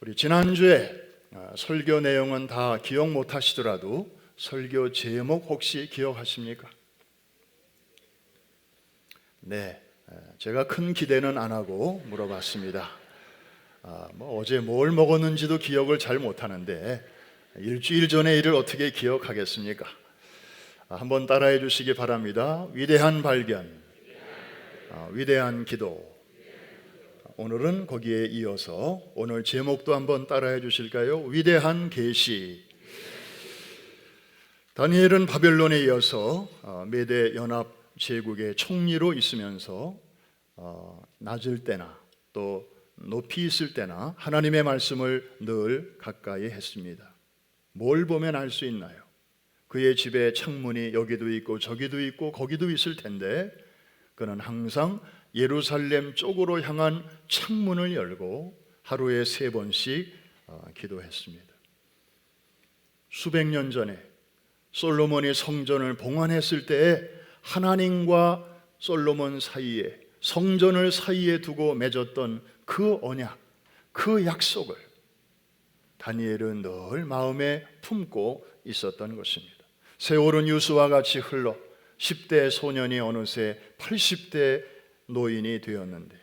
우리 지난주에 설교 내용은 다 기억 못 하시더라도 설교 제목 혹시 기억하십니까? 네, 제가 큰 기대는 안 하고 물어봤습니다. 어제 뭘 먹었는지도 기억을 잘 못하는데 일주일 전의 일을 어떻게 기억하겠습니까? 한번 따라해 주시기 바랍니다. 위대한 발견, 위대한 기도. 오늘은 거기에 이어서 오늘 제목도 한번 따라해 주실까요? 위대한 계시. 다니엘은 바벨론에 이어서 메대 연합 제국의 총리로 있으면서 낮을 때나 또 높이 있을 때나 하나님의 말씀을 늘 가까이 했습니다. 뭘 보면 알 수 있나요? 그의 집에 창문이 여기도 있고 저기도 있고 거기도 있을 텐데 그는 항상 예루살렘 쪽으로 향한 창문을 열고 하루에 3번씩 기도했습니다. 수백 년 전에 솔로몬이 성전을 봉헌했을 때에 하나님과 솔로몬 사이에 성전을 사이에 두고 맺었던 그 언약, 그 약속을 다니엘은 늘 마음에 품고 있었던 것입니다. 세월은 유수와 같이 흘러 10대 소년이 어느새 80대 노인이 되었는데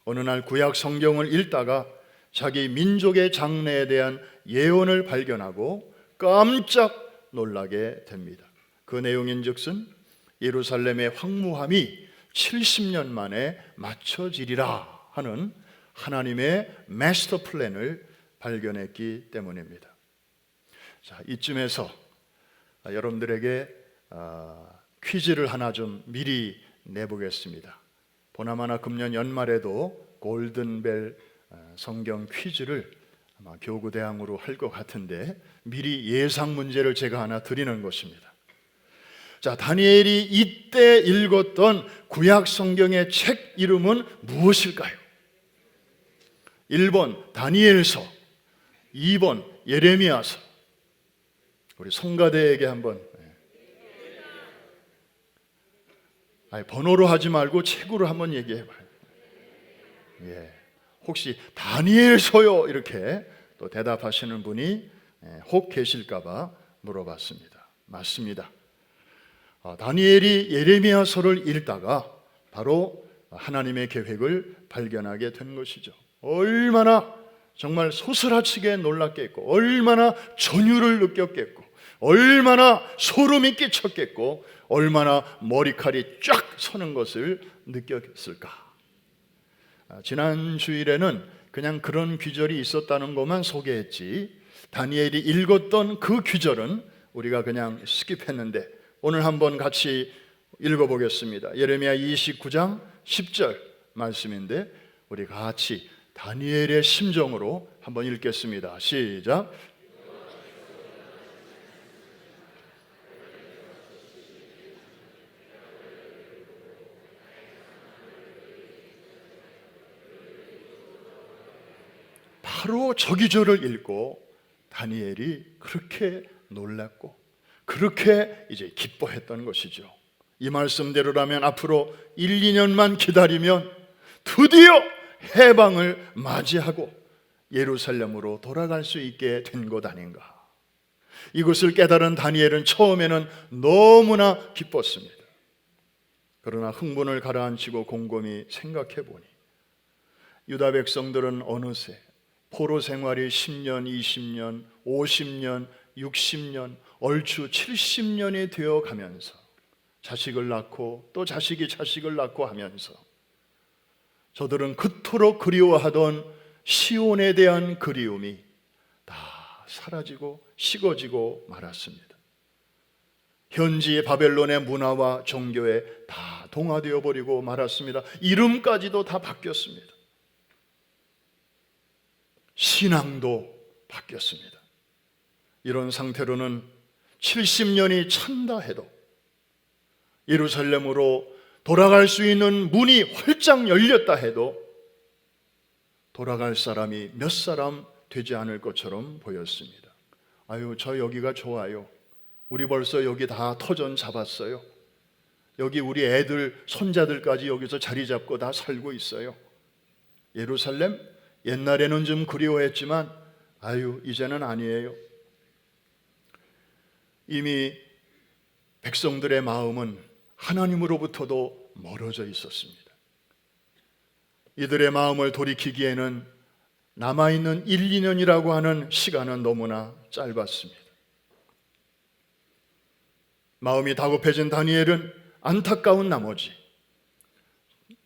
어느 날 구약 성경을 읽다가 자기 민족의 장래에 대한 예언을 발견하고 깜짝 놀라게 됩니다. 그 내용인즉슨 예루살렘의 황무함이 70년 만에 맞춰지리라 하는 하나님의 마스터 플랜을 발견했기 때문입니다. 자, 이쯤에서 여러분들에게 퀴즈를 하나 좀 미리 내보겠습니다. 보나마나 금년 연말에도 골든벨 성경 퀴즈를 아마 교구대항으로 할 것 같은데 미리 예상 문제를 제가 하나 드리는 것입니다. 자, 다니엘이 이때 읽었던 구약 성경의 책 이름은 무엇일까요? 1번 다니엘서, 2번 예레미야서. 우리 성가대에게 한번 번호로 하지 말고 책으로 한번 얘기해 봐요. 예. 혹시 다니엘서요 이렇게 또 대답하시는 분이 혹 계실까 봐 물어봤습니다. 맞습니다. 다니엘이 예레미야서를 읽다가 바로 하나님의 계획을 발견하게 된 것이죠. 얼마나 정말 소스라치게 놀랐겠고 얼마나 전율을 느꼈겠고 얼마나 소름이 끼쳤겠고 얼마나 머리칼이 쫙 서는 것을 느꼈을까. 지난 주일에는 그냥 그런 귀절이 있었다는 것만 소개했지 다니엘이 읽었던 그 귀절은 우리가 그냥 스킵했는데 오늘 한번 같이 읽어보겠습니다. 예레미야 29장 10절 말씀인데 우리 같이 다니엘의 심정으로 한번 읽겠습니다. 시작. 바로 저 기절을 읽고 다니엘이 그렇게 놀랐고 그렇게 이제 기뻐했던 것이죠. 이 말씀대로라면 앞으로 1, 2년만 기다리면 드디어 해방을 맞이하고 예루살렘으로 돌아갈 수 있게 된 것 아닌가. 이것을 깨달은 다니엘은 처음에는 너무나 기뻤습니다. 그러나 흥분을 가라앉히고 곰곰이 생각해 보니 유다 백성들은 어느새 포로 생활이 10년, 20년, 50년, 60년, 얼추 70년이 되어 가면서 자식을 낳고 또 자식이 자식을 낳고 하면서 저들은 그토록 그리워하던 시온에 대한 그리움이 다 사라지고 식어지고 말았습니다. 현지의 바벨론의 문화와 종교에 다 동화되어 버리고 말았습니다. 이름까지도 다 바뀌었습니다. 신앙도 바뀌었습니다. 이런 상태로는 70년이 찬다 해도 예루살렘으로 돌아갈 수 있는 문이 활짝 열렸다 해도 돌아갈 사람이 몇 사람 되지 않을 것처럼 보였습니다. 아유, 저 여기가 좋아요. 우리 벌써 여기 다 터전 잡았어요. 여기 우리 애들, 손자들까지 여기서 자리 잡고 다 살고 있어요. 예루살렘 옛날에는 좀 그리워했지만 아유, 이제는 아니에요. 이미 백성들의 마음은 하나님으로부터도 멀어져 있었습니다. 이들의 마음을 돌이키기에는 남아있는 1, 2년이라고 하는 시간은 너무나 짧았습니다. 마음이 다급해진 다니엘은 안타까운 나머지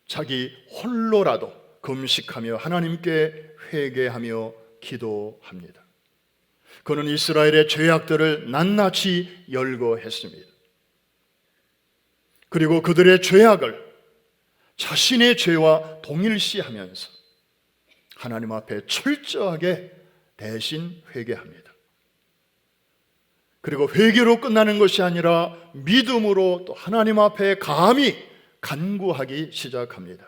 자기 홀로라도 금식하며 하나님께 회개하며 기도합니다. 그는 이스라엘의 죄악들을 낱낱이 열거했습니다. 그리고 그들의 죄악을 자신의 죄와 동일시하면서 하나님 앞에 철저하게 대신 회개합니다. 그리고 회개로 끝나는 것이 아니라 믿음으로 또 하나님 앞에 감히 간구하기 시작합니다.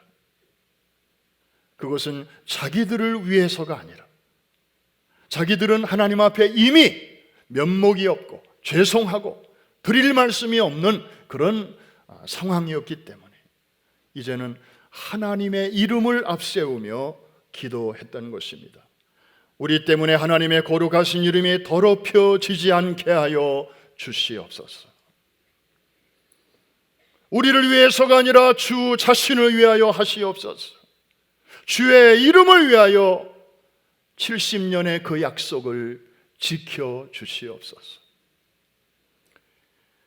그것은 자기들을 위해서가 아니라 자기들은 하나님 앞에 이미 면목이 없고 죄송하고 드릴 말씀이 없는 그런 상황이었기 때문에 이제는 하나님의 이름을 앞세우며 기도했던 것입니다. 우리 때문에 하나님의 거룩하신 이름이 더럽혀지지 않게 하여 주시옵소서. 우리를 위해서가 아니라 주 자신을 위하여 하시옵소서. 주의 이름을 위하여 70년의 그 약속을 지켜 주시옵소서.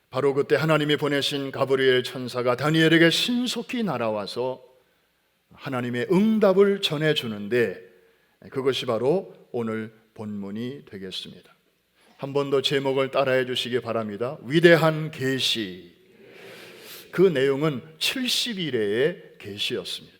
바로 그때 하나님이 보내신 가브리엘 천사가 다니엘에게 신속히 날아와서 하나님의 응답을 전해주는데 그것이 바로 오늘 본문이 되겠습니다. 한 번 더 제목을 따라해 주시기 바랍니다. 위대한 계시. 그 내용은 70일의 계시였습니다.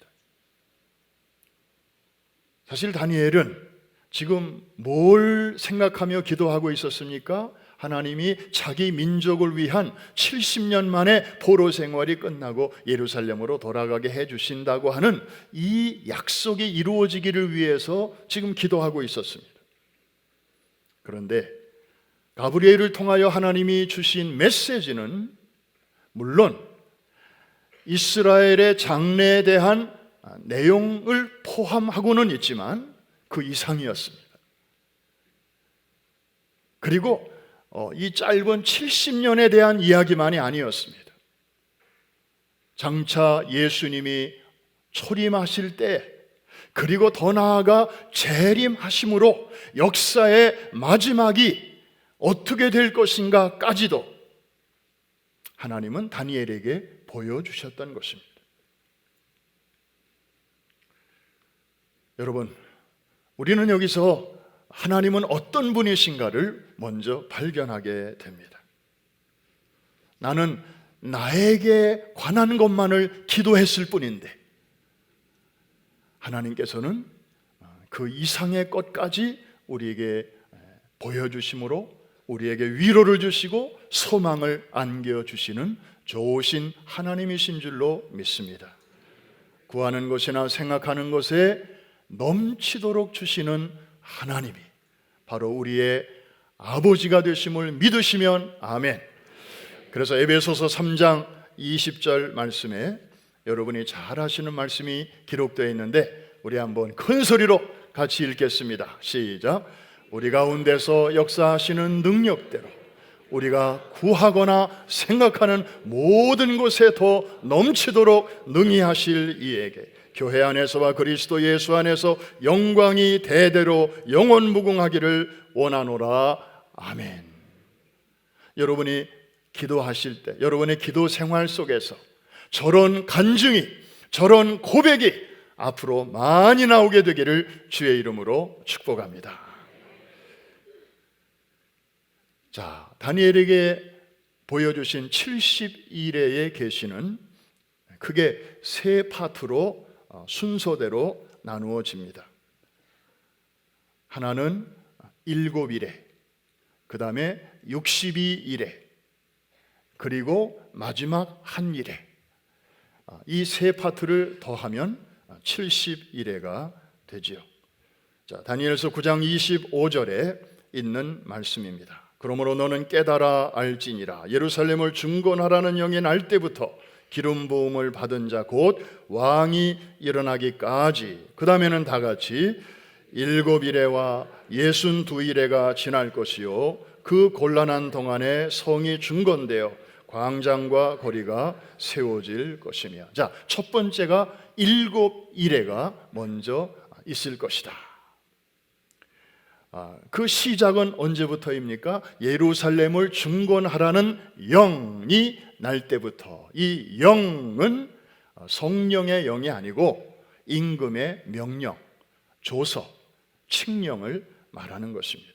사실 다니엘은 지금 뭘 생각하며 기도하고 있었습니까? 하나님이 자기 민족을 위한 70년 만에 포로 생활이 끝나고 예루살렘으로 돌아가게 해주신다고 하는 이 약속이 이루어지기를 위해서 지금 기도하고 있었습니다. 그런데 가브리엘을 통하여 하나님이 주신 메시지는 물론 이스라엘의 장래에 대한 내용을 포함하고는 있지만 그 이상이었습니다. 그리고 이 짧은 70년에 대한 이야기만이 아니었습니다. 장차 예수님이 초림하실 때 그리고 더 나아가 재림하심으로 역사의 마지막이 어떻게 될 것인가까지도 하나님은 다니엘에게 보여주셨던 것입니다. 여러분, 우리는 여기서 하나님은 어떤 분이신가를 먼저 발견하게 됩니다. 나는 나에게 관한 것만을 기도했을 뿐인데 하나님께서는 그 이상의 것까지 우리에게 보여주심으로 우리에게 위로를 주시고 소망을 안겨주시는 좋으신 하나님이신 줄로 믿습니다. 구하는 것이나 생각하는 것에 넘치도록 주시는 하나님이 바로 우리의 아버지가 되심을 믿으시면 아멘. 그래서 에베소서 3장 20절 말씀에 여러분이 잘 아시는 말씀이 기록되어 있는데 우리 한번 큰 소리로 같이 읽겠습니다. 시작. 우리 가운데서 역사하시는 능력대로 우리가 구하거나 생각하는 모든 것에 더 넘치도록 능히 하실 이에게 교회 안에서와 그리스도 예수 안에서 영광이 대대로 영원무궁하기를 원하노라. 아멘. 여러분이 기도하실 때 여러분의 기도 생활 속에서 저런 간증이 저런 고백이 앞으로 많이 나오게 되기를 주의 이름으로 축복합니다. 자, 다니엘에게 보여주신 70일의 계시는 크게 세 파트로 순서대로 나누어집니다. 하나는 7일에, 그 다음에 62일에, 그리고 마지막 한 일에, 이 세 파트를 더하면 70일에가 되지요. 자, 다니엘서 9장 25절에 있는 말씀입니다. 그러므로 너는 깨달아 알지니라. 예루살렘을 중건하라는 영이 날 때부터 기름 부음을 받은 자 곧 왕이 일어나기까지. 그 다음에는 다 같이 7일에와 62일에가 지날 것이요 그 곤란한 동안에 성이 중건되어 광장과 거리가 세워질 것이며. 자, 첫 번째가 7일에가 먼저 있을 것이다. 그 시작은 언제부터입니까? 예루살렘을 중건하라는 영이 날 때부터. 이 영은 성령의 영이 아니고 임금의 명령, 조서, 칙령을 말하는 것입니다.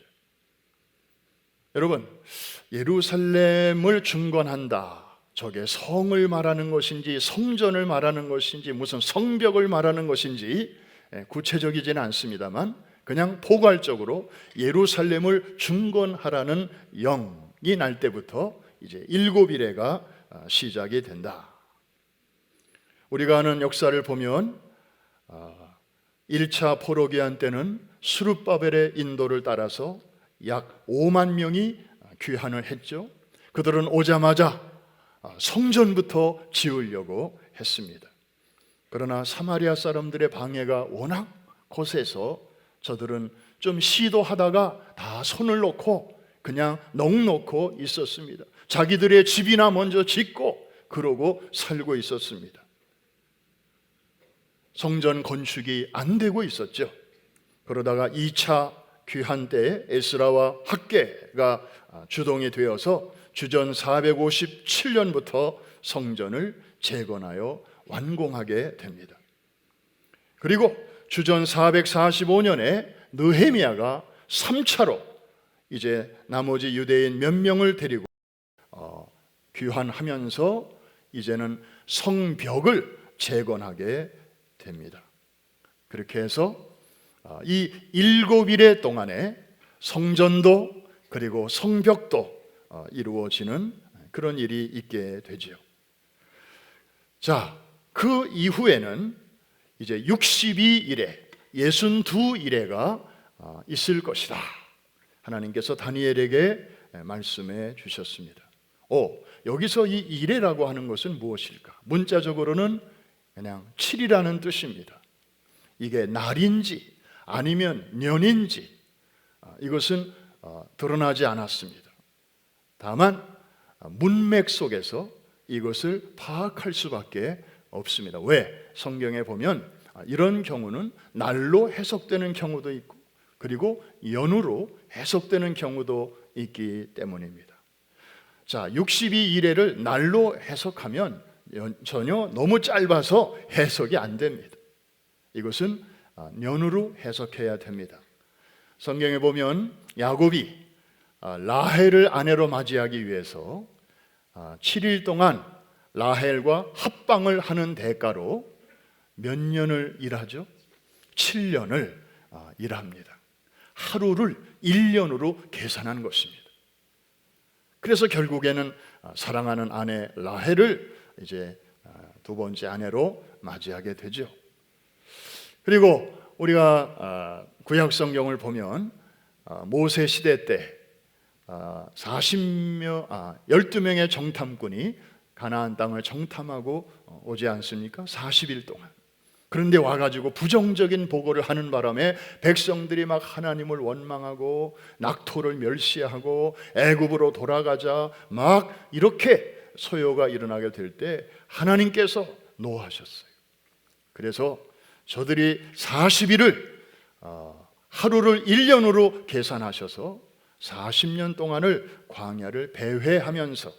여러분, 예루살렘을 중건한다. 저게 성을 말하는 것인지 성전을 말하는 것인지 무슨 성벽을 말하는 것인지 구체적이지는 않습니다만 그냥 포괄적으로 예루살렘을 중건하라는 영이 날 때부터 이제 7일에가 시작이 된다. 우리가 아는 역사를 보면 1차 포로기한 때는 스룹바벨의 인도를 따라서 약 5만 명이 귀환을 했죠. 그들은 오자마자 성전부터 지으려고 했습니다. 그러나 사마리아 사람들의 방해가 워낙 거세서 저들은 좀 시도하다가 다 손을 놓고 그냥 넋놓고 있었습니다. 자기들의 집이나 먼저 짓고 그러고 살고 있었습니다. 성전 건축이 안 되고 있었죠. 그러다가 2차 귀한 때에 에스라와 학개가 주동이 되어서 주전 457년부터 성전을 재건하여 완공하게 됩니다. 그리고 주전 445년에 느헤미야가 3차로 이제 나머지 유대인 몇 명을 데리고 귀환하면서 이제는 성벽을 재건하게 됩니다. 그렇게 해서 이 7일의 동안에 성전도 그리고 성벽도 이루어지는 그런 일이 있게 되죠. 자, 그 이후에는 이제 62일에 62일에가 있을 것이다. 하나님께서 다니엘에게 말씀해 주셨습니다. 여기서 이 일해라고 하는 것은 무엇일까? 문자적으로는 그냥 7이라는 뜻입니다. 이게 날인지 아니면 년인지 이것은 드러나지 않았습니다. 다만 문맥 속에서 이것을 파악할 수밖에 없습니다. 왜? 성경에 보면 이런 경우는 날로 해석되는 경우도 있고 그리고 연으로 해석되는 경우도 있기 때문입니다. 자, 62일에를 날로 해석하면 전혀 너무 짧아서 해석이 안 됩니다. 이것은 년으로 해석해야 됩니다. 성경에 보면 야곱이 라헬을 아내로 맞이하기 위해서 7일 동안 라헬과 합방을 하는 대가로 몇 년을 일하죠? 7년을 일합니다. 하루를 1년으로 계산한 것입니다. 그래서 결국에는 사랑하는 아내 라헬을 이제 두 번째 아내로 맞이하게 되죠. 그리고 우리가 구약 성경을 보면 모세 시대 때 12명의 정탐꾼이 가나안 땅을 정탐하고 오지 않습니까? 40일 동안. 그런데 와가지고 부정적인 보고를 하는 바람에 백성들이 막 하나님을 원망하고 낙토를 멸시하고 애굽으로 돌아가자 막 이렇게 소요가 일어나게 될 때 하나님께서 노하셨어요. 그래서 저들이 40일을 하루를 1년으로 계산하셔서 40년 동안을 광야를 배회하면서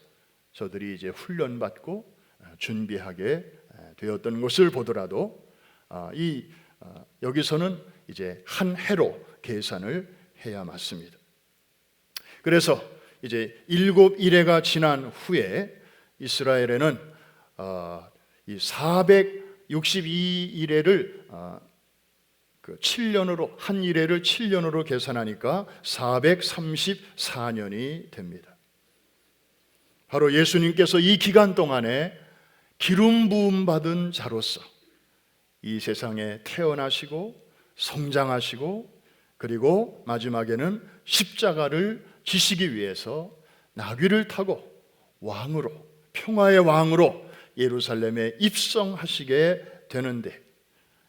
저들이 이제 훈련받고 준비하게 되었던 것을 보더라도 여기서는 이제 한 해로 계산을 해야 맞습니다. 그래서 이제 7일회가 지난 후에 이스라엘에는 이 462일회를 7년으로 한 일회를 7년으로 계산하니까 434년이 됩니다. 바로 예수님께서 이 기간 동안에 기름 부음 받은 자로서 이 세상에 태어나시고 성장하시고 그리고 마지막에는 십자가를 지시기 위해서 나귀를 타고 왕으로 평화의 왕으로 예루살렘에 입성하시게 되는데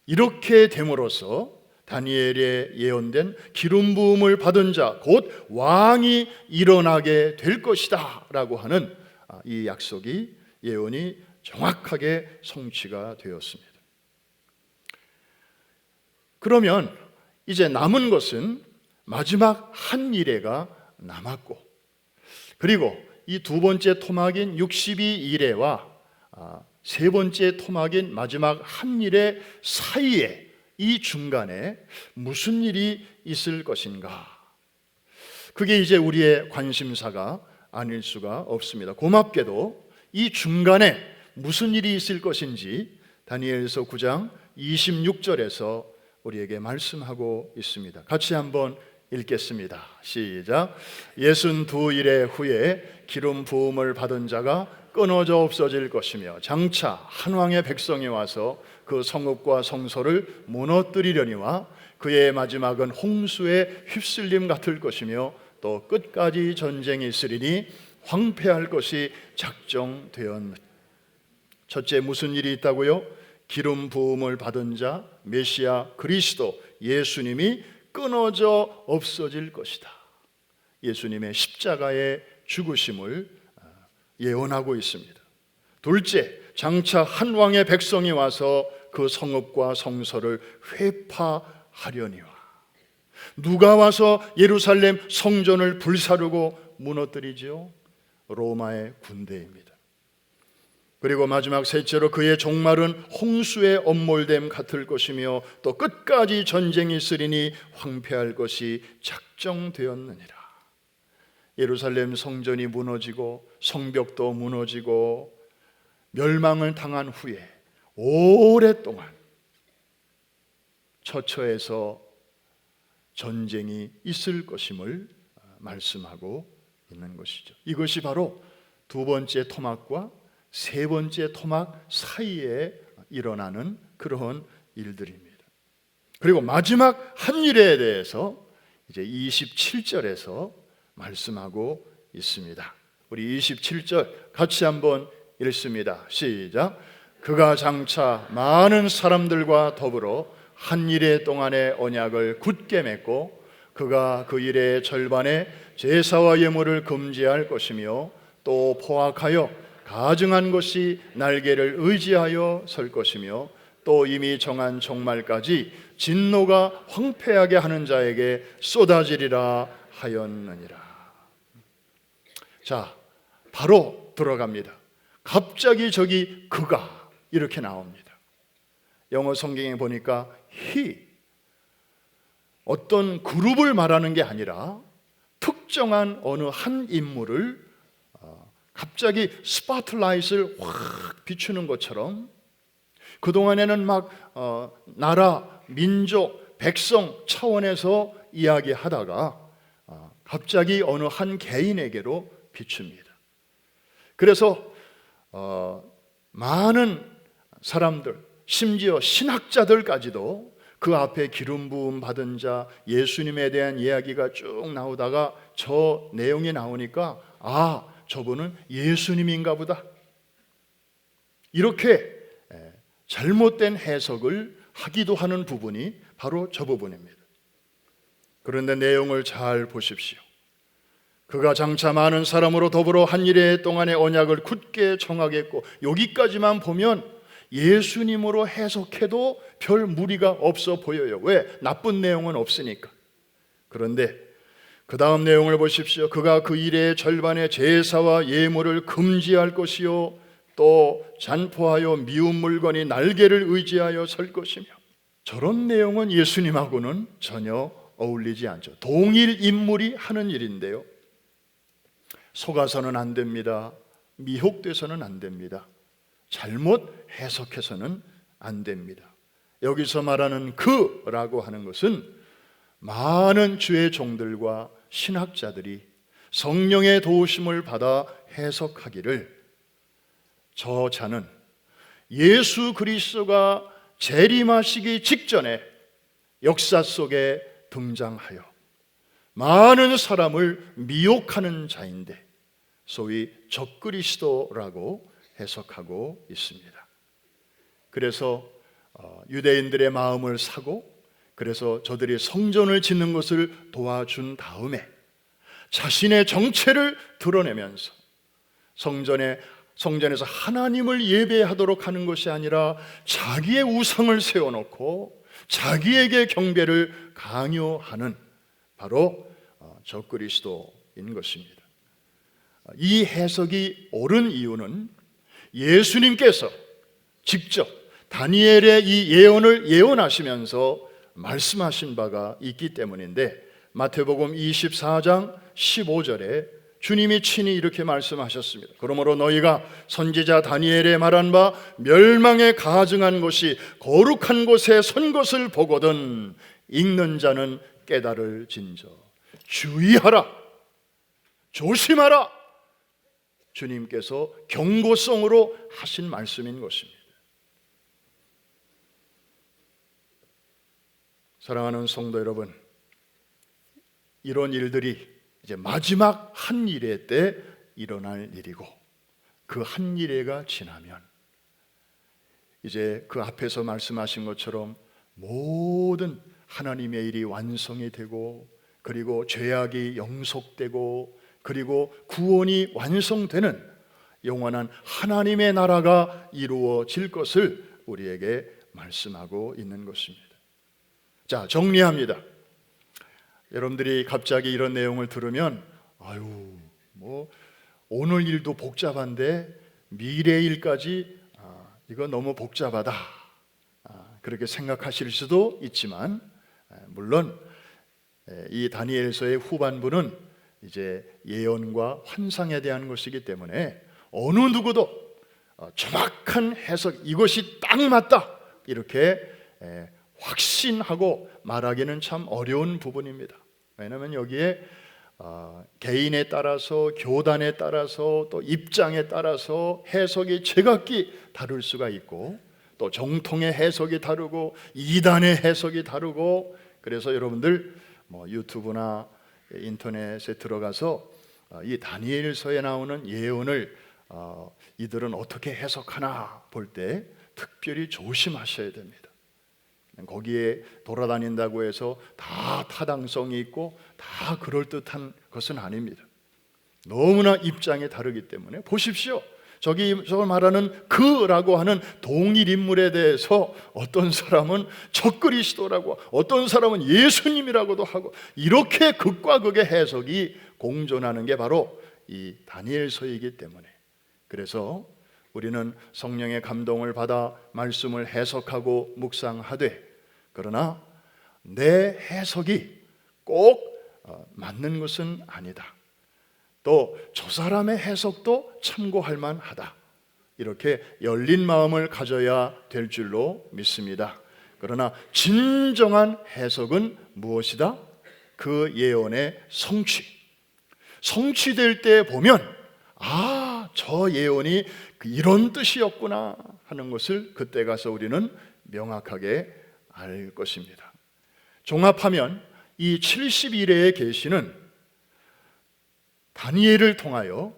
이렇게 됨으로써 다니엘에 예언된 기름 부음을 받은 자 곧 왕이 일어나게 될 것이다 라고 하는 이 약속이, 예언이 정확하게 성취가 되었습니다. 그러면 이제 남은 것은 마지막 한 이레가 남았고, 그리고 이 두 번째 토막인 62이레와 세 번째 토막인 마지막 한 이레 사이에, 이 중간에 무슨 일이 있을 것인가? 그게 이제 우리의 관심사가 아닐 수가 없습니다. 고맙게도 이 중간에 무슨 일이 있을 것인지 다니엘서 9장 26절에서 우리에게 말씀하고 있습니다. 같이 한번 읽겠습니다. 시작. 62일의 후에 기름 부음을 받은 자가 끊어져 없어질 것이며 장차 한왕의 백성이 와서 그 성읍과 성소를 무너뜨리려니와 그의 마지막은 홍수의 휩쓸림 같을 것이며 또 끝까지 전쟁이 있으리니 황폐할 것이 작정되었느니라. 첫째, 무슨 일이 있다고요? 기름 부음을 받은 자 메시아 그리스도 예수님이 끊어져 없어질 것이다. 예수님의 십자가의 죽으심을 예언하고 있습니다. 둘째, 장차 한 왕의 백성이 와서 그 성읍과 성소를 회파하려니와. 누가 와서 예루살렘 성전을 불사르고 무너뜨리지요? 로마의 군대입니다. 그리고 마지막 셋째로 그의 종말은 홍수의 엄몰됨 같을 것이며 또 끝까지 전쟁이 있으리니 황폐할 것이 작정되었느니라. 예루살렘 성전이 무너지고 성벽도 무너지고 멸망을 당한 후에 오랫동안 처처해서 전쟁이 있을 것임을 말씀하고 있는 것이죠. 이것이 바로 두 번째 토막과 세 번째 토막 사이에 일어나는 그러한 일들입니다. 그리고 마지막 한 일에 대해서 이제 27절에서 말씀하고 있습니다. 우리 27절 같이 한번 읽습니다. 시작. 그가 장차 많은 사람들과 더불어 한 일의 동안의 언약을 굳게 맺고 그가 그 일의 절반에 제사와 예물을 금지할 것이며 또 포악하여 가증한 것이 날개를 의지하여 설 것이며 또 이미 정한 종말까지 진노가 황폐하게 하는 자에게 쏟아지리라 하였느니라. 자, 바로 들어갑니다. 갑자기 저기 그가 이렇게 나옵니다. 영어 성경에 보니까 he, 어떤 그룹을 말하는 게 아니라 특정한 어느 한 인물을 갑자기 스포트라이트를 확 비추는 것처럼, 그동안에는 막 나라, 민족, 백성 차원에서 이야기하다가 갑자기 어느 한 개인에게로 비춥니다. 그래서 많은 사람들, 심지어 신학자들까지도 그 앞에 기름 부음 받은 자 예수님에 대한 이야기가 쭉 나오다가 저 내용이 나오니까 저분은 예수님인가 보다, 이렇게 잘못된 해석을 하기도 하는 부분이 바로 저 부분입니다. 그런데 내용을 잘 보십시오. 그가 장차 많은 사람으로 더불어 한 일의 동안의 언약을 굳게 정하겠고, 여기까지만 보면 예수님으로 해석해도 별 무리가 없어 보여요. 왜? 나쁜 내용은 없으니까. 그런데 그 다음 내용을 보십시오. 그가 그 일의 절반의 제사와 예물을 금지할 것이요 또 잔포하여 미운 물건이 날개를 의지하여 설 것이며. 저런 내용은 예수님하고는 전혀 어울리지 않죠. 동일 인물이 하는 일인데요, 속아서는 안 됩니다. 미혹돼서는 안 됩니다. 잘못 해석해서는 안 됩니다. 여기서 말하는 그라고 하는 것은 많은 주의 종들과 신학자들이 성령의 도우심을 받아 해석하기를, 저 자는 예수 그리스도가 재림하시기 직전에 역사 속에 등장하여 많은 사람을 미혹하는 자인데 소위 적그리스도라고 해석하고 있습니다. 그래서 유대인들의 마음을 사고 그래서 저들이 성전을 짓는 것을 도와준 다음에 자신의 정체를 드러내면서 성전에서 하나님을 예배하도록 하는 것이 아니라 자기의 우상을 세워놓고 자기에게 경배를 강요하는 바로 적그리스도인 것입니다. 이 해석이 옳은 이유는 예수님께서 직접 다니엘의 이 예언을 예언하시면서 말씀하신 바가 있기 때문인데, 마태복음 24장 15절에 주님이 친히 이렇게 말씀하셨습니다. 그러므로 너희가 선지자 다니엘의 말한 바 멸망에 가증한 것이 거룩한 곳에 선 것을 보거든 읽는 자는 깨달을진저. 주의하라, 조심하라. 주님께서 경고성으로 하신 말씀인 것입니다. 사랑하는 성도 여러분, 이런 일들이 이제 마지막 한 일회 때 일어날 일이고, 그 한 일회가 지나면 이제 그 앞에서 말씀하신 것처럼 모든 하나님의 일이 완성이 되고, 그리고 죄악이 영속되고, 그리고 구원이 완성되는 영원한 하나님의 나라가 이루어질 것을 우리에게 말씀하고 있는 것입니다. 자, 정리합니다. 여러분들이 갑자기 이런 내용을 들으면 오늘 일도 복잡한데 미래 일까지 이거 너무 복잡하다, 그렇게 생각하실 수도 있지만, 물론 이 다니엘서의 후반부는 이제 예언과 환상에 대한 것이기 때문에 어느 누구도 정확한 해석, 이것이 딱 맞다 이렇게 확신하고 말하기는 참 어려운 부분입니다. 왜냐하면 여기에 개인에 따라서, 교단에 따라서, 또 입장에 따라서 해석이 제각기 다를 수가 있고, 또 정통의 해석이 다르고 이단의 해석이 다르고, 그래서 여러분들 유튜브나 인터넷에 들어가서 이 다니엘서에 나오는 예언을 이들은 어떻게 해석하나 볼 때 특별히 조심하셔야 됩니다. 거기에 돌아다닌다고 해서 다 타당성이 있고 다 그럴듯한 것은 아닙니다. 너무나 입장이 다르기 때문에 보십시오. 저걸 말하는 그라고 하는 동일 인물에 대해서 어떤 사람은 적그리스도라고, 어떤 사람은 예수님이라고도 하고, 이렇게 극과 극의 해석이 공존하는 게 바로 이 다니엘서이기 때문에, 그래서 우리는 성령의 감동을 받아 말씀을 해석하고 묵상하되, 그러나 내 해석이 꼭 맞는 것은 아니다, 또 저 사람의 해석도 참고할 만하다, 이렇게 열린 마음을 가져야 될 줄로 믿습니다. 그러나 진정한 해석은 무엇이다? 그 예언의 성취될 때 보면 저 예언이 이런 뜻이었구나 하는 것을 그때 가서 우리는 명확하게 알 것입니다. 종합하면 이 70일의 계시는 다니엘을 통하여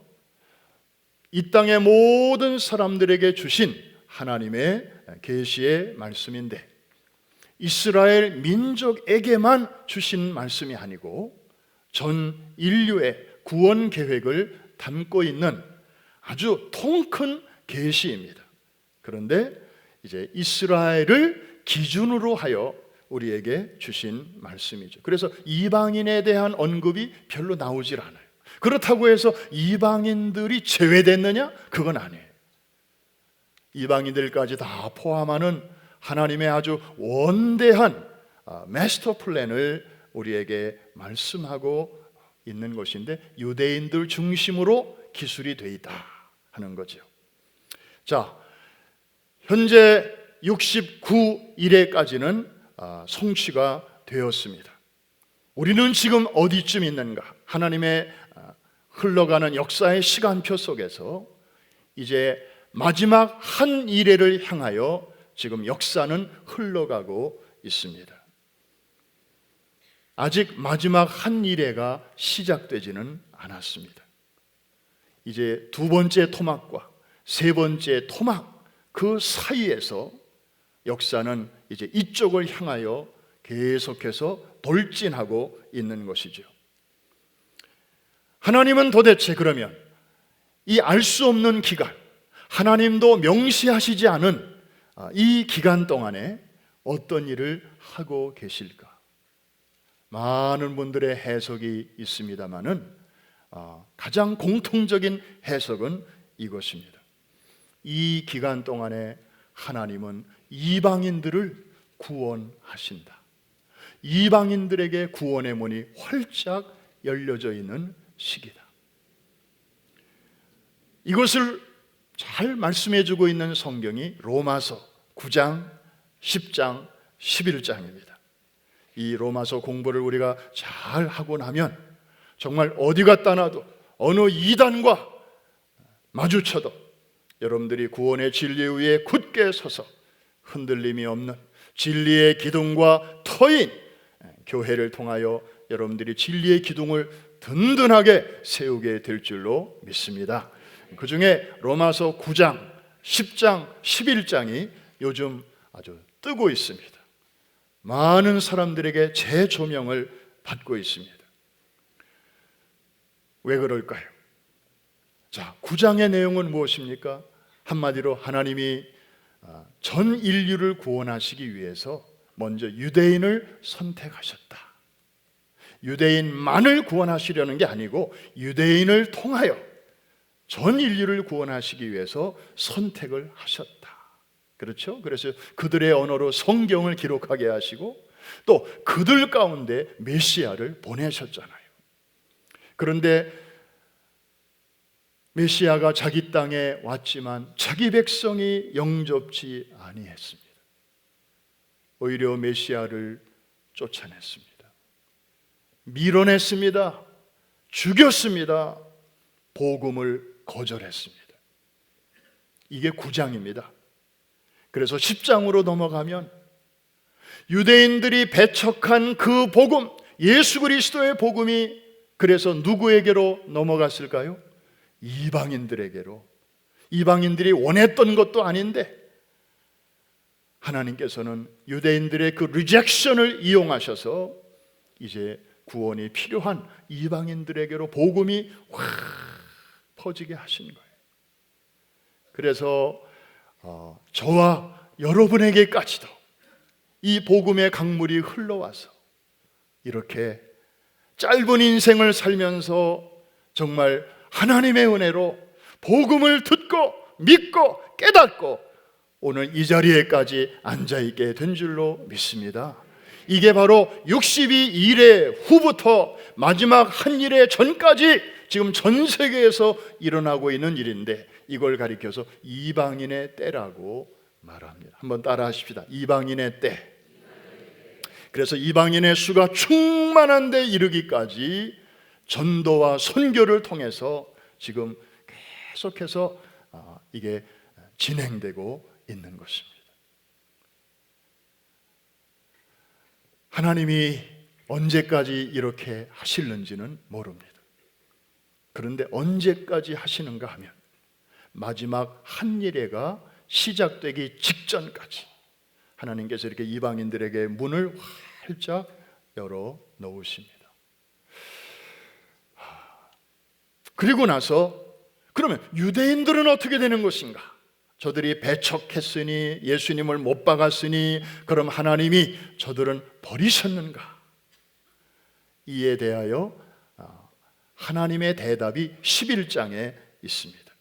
이 땅의 모든 사람들에게 주신 하나님의 계시의 말씀인데, 이스라엘 민족에게만 주신 말씀이 아니고 전 인류의 구원 계획을 담고 있는 아주 통큰 계시입니다. 그런데 이제 이스라엘을 기준으로 하여 우리에게 주신 말씀이죠. 그래서 이방인에 대한 언급이 별로 나오질 않아요. 그렇다고 해서 이방인들이 제외됐느냐? 그건 아니에요. 이방인들까지 다 포함하는 하나님의 아주 원대한 마스터 플랜을 우리에게 말씀하고 있는 것인데, 유대인들 중심으로 기술이 돼 있다 하는 거죠. 자, 현재 69일에까지는 성취가 되었습니다. 우리는 지금 어디쯤 있는가? 하나님의 흘러가는 역사의 시간표 속에서 이제 마지막 한 일회를 향하여 지금 역사는 흘러가고 있습니다. 아직 마지막 한 일회가 시작되지는 않았습니다. 이제 두 번째 토막과 세 번째 토막, 그 사이에서 역사는 이제 이쪽을 향하여 계속해서 돌진하고 있는 것이죠. 하나님은 도대체 그러면 이 알 수 없는 기간, 하나님도 명시하시지 않은 이 기간 동안에 어떤 일을 하고 계실까? 많은 분들의 해석이 있습니다마는 가장 공통적인 해석은 이것입니다. 이 기간 동안에 하나님은 이방인들을 구원하신다. 이방인들에게 구원의 문이 활짝 열려져 있는 시기다. 이것을 잘 말씀해 주고 있는 성경이 로마서 9장, 10장, 11장입니다. 이 로마서 공부를 우리가 잘 하고 나면 정말 어디 갔다 놔도 어느 이단과 마주쳐도 여러분들이 구원의 진리 위에 굳게 서서 흔들림이 없는 진리의 기둥과 터인 교회를 통하여 여러분들이 진리의 기둥을 든든하게 세우게 될 줄로 믿습니다. 그 중에 로마서 9장, 10장, 11장이 요즘 아주 뜨고 있습니다. 많은 사람들에게 재조명을 받고 있습니다. 왜 그럴까요? 자, 9장의 내용은 무엇입니까? 한마디로 하나님이 전 인류를 구원하시기 위해서 먼저 유대인을 선택하셨다. 유대인만을 구원하시려는 게 아니고 유대인을 통하여 전 인류를 구원하시기 위해서 선택을 하셨다. 그렇죠? 그래서 그들의 언어로 성경을 기록하게 하시고 또 그들 가운데 메시아를 보내셨잖아요. 그런데 메시아가 자기 땅에 왔지만 자기 백성이 영접지 아니했습니다. 오히려 메시아를 쫓아냈습니다. 밀어냈습니다. 죽였습니다. 복음을 거절했습니다. 이게 9장입니다. 그래서 10장으로 넘어가면 유대인들이 배척한 그 복음, 예수 그리스도의 복음이 그래서 누구에게로 넘어갔을까요? 이방인들에게로. 이방인들이 원했던 것도 아닌데 하나님께서는 유대인들의 그 리젝션을 이용하셔서 이제 구원이 필요한 이방인들에게로 복음이 확 퍼지게 하신 거예요. 그래서 저와 여러분에게까지도 이 복음의 강물이 흘러와서 이렇게 짧은 인생을 살면서 정말 하나님의 은혜로 복음을 듣고 믿고 깨닫고 오늘 이 자리에까지 앉아있게 된 줄로 믿습니다. 이게 바로 62일의 후부터 마지막 한 일의 전까지 지금 전 세계에서 일어나고 있는 일인데 이걸 가리켜서 이방인의 때라고 말합니다. 한번 따라 하십시다. 이방인의 때. 그래서 이방인의 수가 충만한 데 이르기까지 전도와 선교를 통해서 지금 계속해서 이게 진행되고 있는 것입니다. 하나님이 언제까지 이렇게 하실는지는 모릅니다. 그런데 언제까지 하시는가 하면 마지막 한 일회가 시작되기 직전까지 하나님께서 이렇게 이방인들에게 문을 활짝 열어 놓으십니다. 그리고 나서 그러면 유대인들은 어떻게 되는 것인가? 저들이 배척했으니 예수님을 못 박았으니 그럼 하나님이 저들은 버리셨는가? 이에 대하여 하나님의 대답이 11장에 있습니다.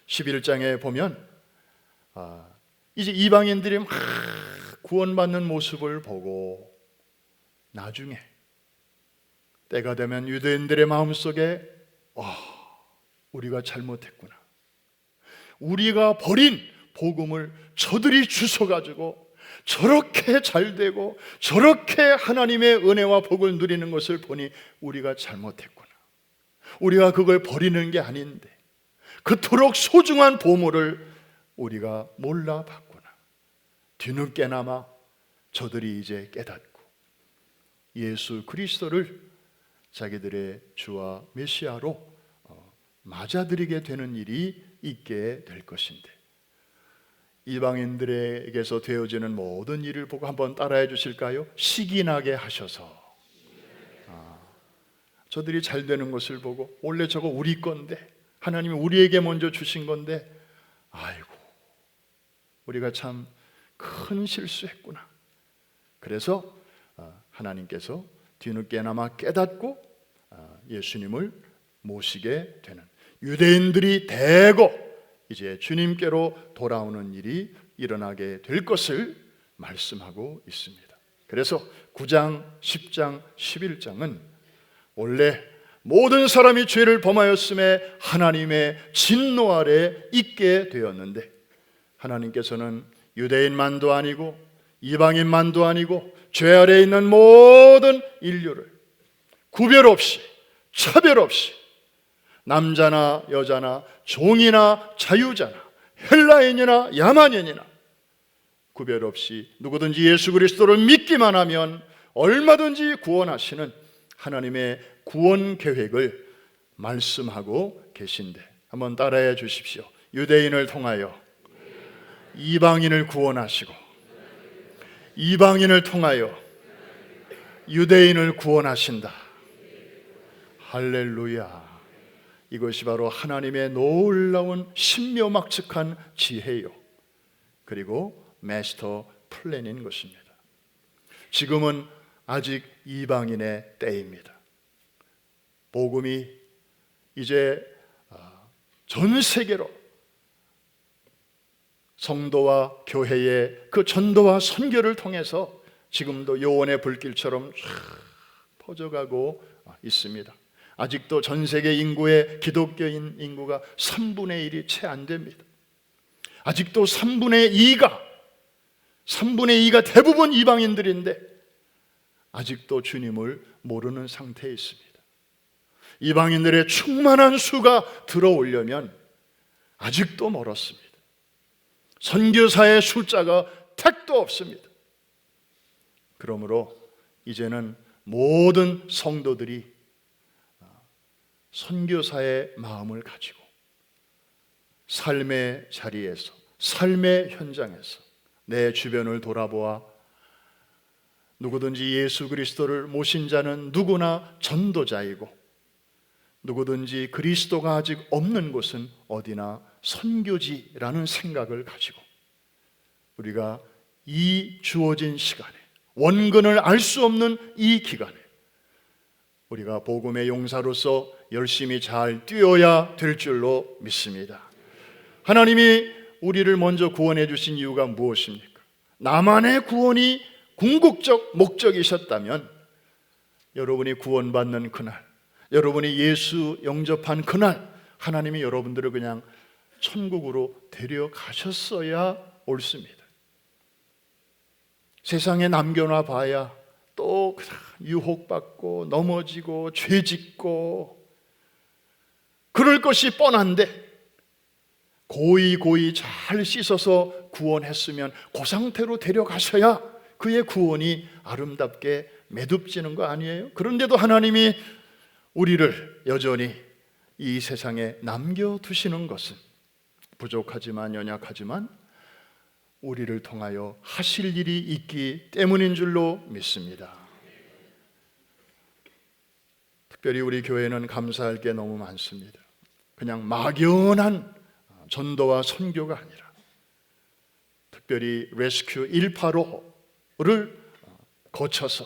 11장에 보면 이제 이방인들이 막 구원받는 모습을 보고 나중에 때가 되면 유대인들의 마음속에 우리가 잘못했구나. 우리가 버린 복음을 저들이 주워가지고 저렇게 잘되고 저렇게 하나님의 은혜와 복을 누리는 것을 보니 우리가 잘못했구나. 우리가 그걸 버리는 게 아닌데 그토록 소중한 보물을 우리가 몰라봤구나. 뒤늦게나마 저들이 이제 깨닫고 예수 그리스도를 자기들의 주와 메시아로 맞아들이게 되는 일이 있게 될 것인데 이방인들에게서 되어지는 모든 일을 보고 한번 따라해 주실까요? 시기나게 하셔서. 저들이 잘 되는 것을 보고 원래 저거 우리 건데, 하나님이 우리에게 먼저 주신 건데, 아이고 우리가 참 큰 실수했구나. 그래서 하나님께서 뒤늦게나마 깨닫고 예수님을 모시게 되는, 유대인들이 대거 이제 주님께로 돌아오는 일이 일어나게 될 것을 말씀하고 있습니다. 그래서 9장, 10장, 11장은 원래 모든 사람이 죄를 범하였음에 하나님의 진노 아래 있게 되었는데, 하나님께서는 유대인만도 아니고 이방인만도 아니고 죄 아래에 있는 모든 인류를 구별 없이, 차별 없이, 남자나 여자나 종이나 자유자나 헬라인이나 야만인이나 구별 없이 누구든지 예수 그리스도를 믿기만 하면 얼마든지 구원하시는 하나님의 구원 계획을 말씀하고 계신데, 한번 따라해 주십시오. 유대인을 통하여 이방인을 구원하시고, 이방인을 통하여 유대인을 구원하신다. 할렐루야. 이것이 바로 하나님의 놀라운 신묘막측한 지혜요, 그리고 마스터 플랜인 것입니다. 지금은 아직 이방인의 때입니다. 복음이 이제 전 세계로 성도와 교회의 그 전도와 선교를 통해서 지금도 요원의 불길처럼 쫙 퍼져가고 있습니다. 아직도 전 세계 인구의 기독교인 인구가 3분의 1이 채 안 됩니다. 아직도 3분의 2가 대부분 이방인들인데 아직도 주님을 모르는 상태에 있습니다. 이방인들의 충만한 수가 들어오려면 아직도 멀었습니다. 선교사의 숫자가 택도 없습니다. 그러므로 이제는 모든 성도들이 선교사의 마음을 가지고 삶의 자리에서, 삶의 현장에서 내 주변을 돌아보아 누구든지 예수 그리스도를 모신 자는 누구나 전도자이고, 누구든지 그리스도가 아직 없는 곳은 어디나 선교지라는 생각을 가지고 우리가 이 주어진 시간에, 원근을 알 수 없는 이 기간에 우리가 복음의 용사로서 열심히 잘 뛰어야 될 줄로 믿습니다. 하나님이 우리를 먼저 구원해 주신 이유가 무엇입니까? 나만의 구원이 궁극적 목적이셨다면 여러분이 구원받는 그날, 여러분이 예수 영접한 그날 하나님이 여러분들을 그냥 천국으로 데려가셨어야 옳습니다. 세상에 남겨놔 봐야 또 유혹받고 넘어지고 죄짓고 그럴 것이 뻔한데, 고이 잘 씻어서 구원했으면 그 상태로 데려가셔야 그의 구원이 아름답게 매듭지는 거 아니에요? 그런데도 하나님이 우리를 여전히 이 세상에 남겨두시는 것은 부족하지만, 연약하지만 우리를 통하여 하실 일이 있기 때문인 줄로 믿습니다. 특별히 우리 교회는 감사할 게 너무 많습니다. 그냥 막연한 전도와 선교가 아니라 특별히 레스큐 185를 거쳐서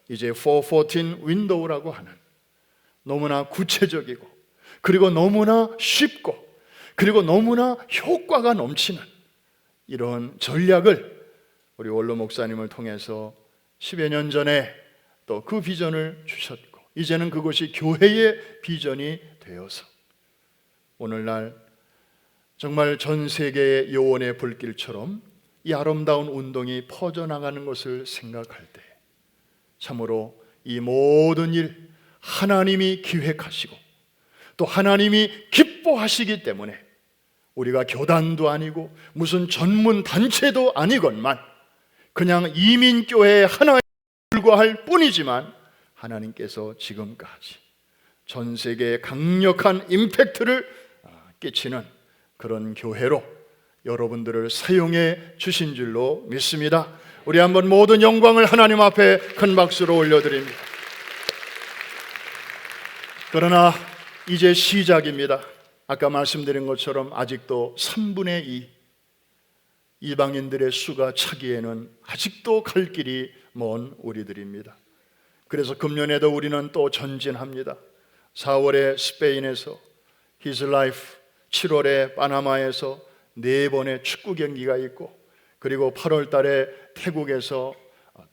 이제 414 윈도우라고 하는 너무나 구체적이고, 그리고 너무나 쉽고, 그리고 너무나 효과가 넘치는 이런 전략을 우리 원로 목사님을 통해서 10여 년 전에 또 그 비전을 주셨고, 이제는 그것이 교회의 비전이 되어서 오늘날 정말 전 세계의 요원의 불길처럼 이 아름다운 운동이 퍼져나가는 것을 생각할 때 참으로 이 모든 일 하나님이 기획하시고 또 하나님이 기뻐하시기 때문에 우리가 교단도 아니고 무슨 전문 단체도 아니건만 그냥 이민교회 하나에 불과할 뿐이지만 하나님께서 지금까지 전 세계에 강력한 임팩트를 끼치는 그런 교회로 여러분들을 사용해 주신 줄로 믿습니다. 우리 한번 모든 영광을 하나님 앞에 큰 박수로 올려드립니다. 그러나 이제 시작입니다. 아까 말씀드린 것처럼 아직도 3분의 2 이방인들의 수가 차기에는 아직도 갈 길이 먼 우리들입니다. 그래서 금년에도 우리는 또 전진합니다. 4월에 스페인에서 His Life, 7월에 파나마에서 4번의 축구 경기가 있고, 그리고 8월 달에 태국에서,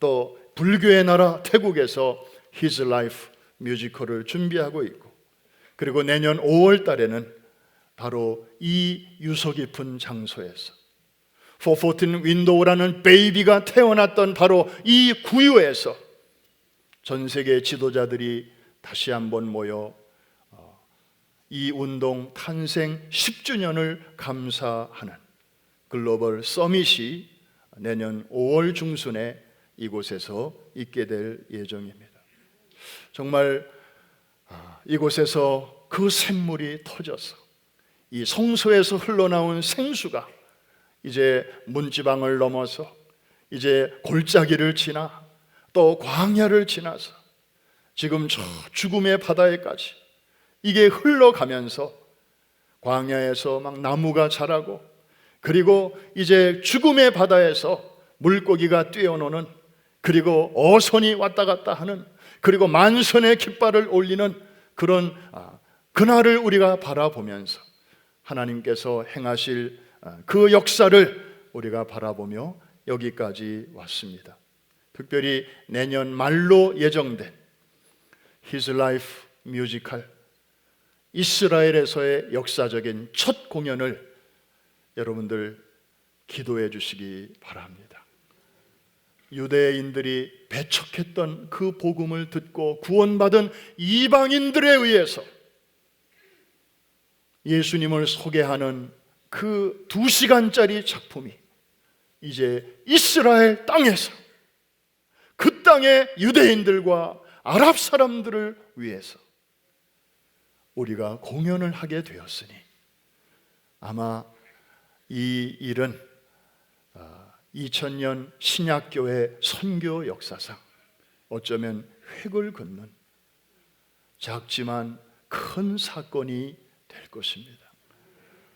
또 불교의 나라 태국에서 His Life 뮤지컬을 준비하고 있고, 그리고 내년 5월 달에는 바로 이 유서 깊은 장소에서 414 윈도우라는 베이비가 태어났던 바로 이 구유에서 전 세계 지도자들이 다시 한번 모여 이 운동 탄생 10주년을 감사하는 글로벌 서밋이 내년 5월 중순에 이곳에서 있게 될 예정입니다. 정말 이곳에서 그 샘물이 터져서 이 성소에서 흘러나온 생수가 이제 문지방을 넘어서 이제 골짜기를 지나 또 광야를 지나서 지금 저 죽음의 바다에까지 이게 흘러가면서 광야에서 막 나무가 자라고, 그리고 이제 죽음의 바다에서 물고기가 뛰어노는, 그리고 어선이 왔다 갔다 하는, 그리고 만선의 깃발을 올리는 그런 그날을 우리가 바라보면서 하나님께서 행하실 그 역사를 우리가 바라보며 여기까지 왔습니다. 특별히 내년 말로 예정된 His Life 뮤지컬 이스라엘에서의 역사적인 첫 공연을 여러분들 기도해 주시기 바랍니다. 유대인들이 배척했던 그 복음을 듣고 구원받은 이방인들에 의해서 예수님을 소개하는 그 2시간짜리 작품이 이제 이스라엘 땅에서, 그 땅의 유대인들과 아랍 사람들을 위해서 우리가 공연을 하게 되었으니 아마 이 일은 2000년 신약교회 선교 역사상 어쩌면 획을 긋는 작지만 큰 사건이 될 것입니다.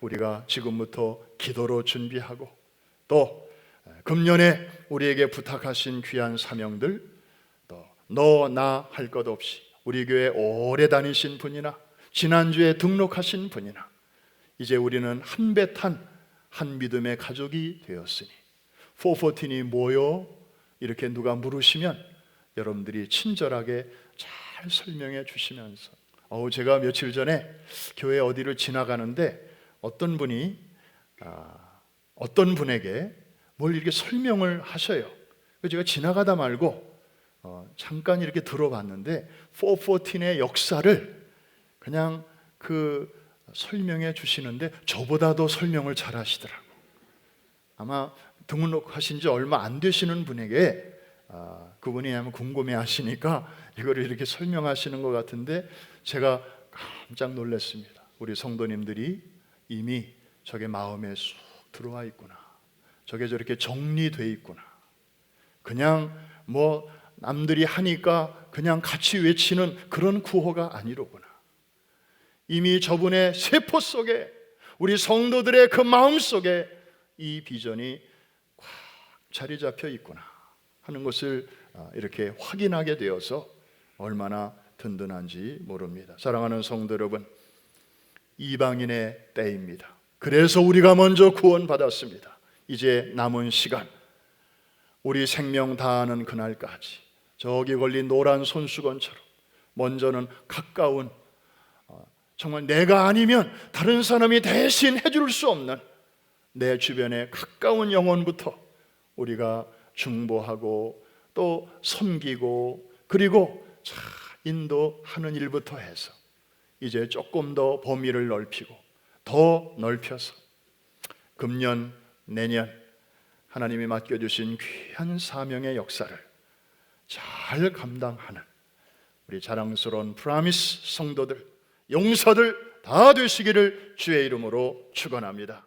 우리가 지금부터 기도로 준비하고, 또 금년에 우리에게 부탁하신 귀한 사명들, 또 너 나 할 것 없이 우리 교회 오래 다니신 분이나 지난주에 등록하신 분이나 이제 우리는 한 배 탄 한 믿음의 가족이 되었으니 414이 뭐요? 이렇게 누가 물으시면 여러분들이 친절하게 잘 설명해 주시면서, 제가 며칠 전에 교회 어디를 지나가는데 어떤 분이 어떤 분에게 뭘 이렇게 설명을 하셔요. 그래서 제가 지나가다 말고 잠깐 이렇게 들어봤는데 414의 역사를 그냥 그 설명해 주시는데 저보다도 설명을 잘 하시더라고. 아마 등록하신 지 얼마 안 되시는 분에게 그분이 아마 궁금해 하시니까 이거를 이렇게 설명하시는 것 같은데 제가 깜짝 놀랐습니다. 우리 성도님들이 이미 저게 마음에 쑥 들어와 있구나, 저게 저렇게 정리돼 있구나, 그냥 뭐 남들이 하니까 그냥 같이 외치는 그런 구호가 아니로구나. 이미 저분의 세포 속에, 우리 성도들의 그 마음 속에 이 비전이 꽉 자리 잡혀 있구나 하는 것을 이렇게 확인하게 되어서 얼마나 든든한지 모릅니다. 사랑하는 성도 여러분, 이방인의 때입니다. 그래서 우리가 먼저 구원받았습니다. 이제 남은 시간, 우리 생명 다하는 그날까지 저기 걸린 노란 손수건처럼 먼저는 가까운, 정말 내가 아니면 다른 사람이 대신 해줄 수 없는 내 주변에 가까운 영혼부터 우리가 중보하고 또 섬기고, 그리고 인도하는 일부터 해서 이제 조금 더 범위를 넓히고 더 넓혀서 금년, 내년 하나님이 맡겨주신 귀한 사명의 역사를 잘 감당하는 우리 자랑스러운 프라미스 성도들, 용사들 다 되시기를 주의 이름으로 축원합니다.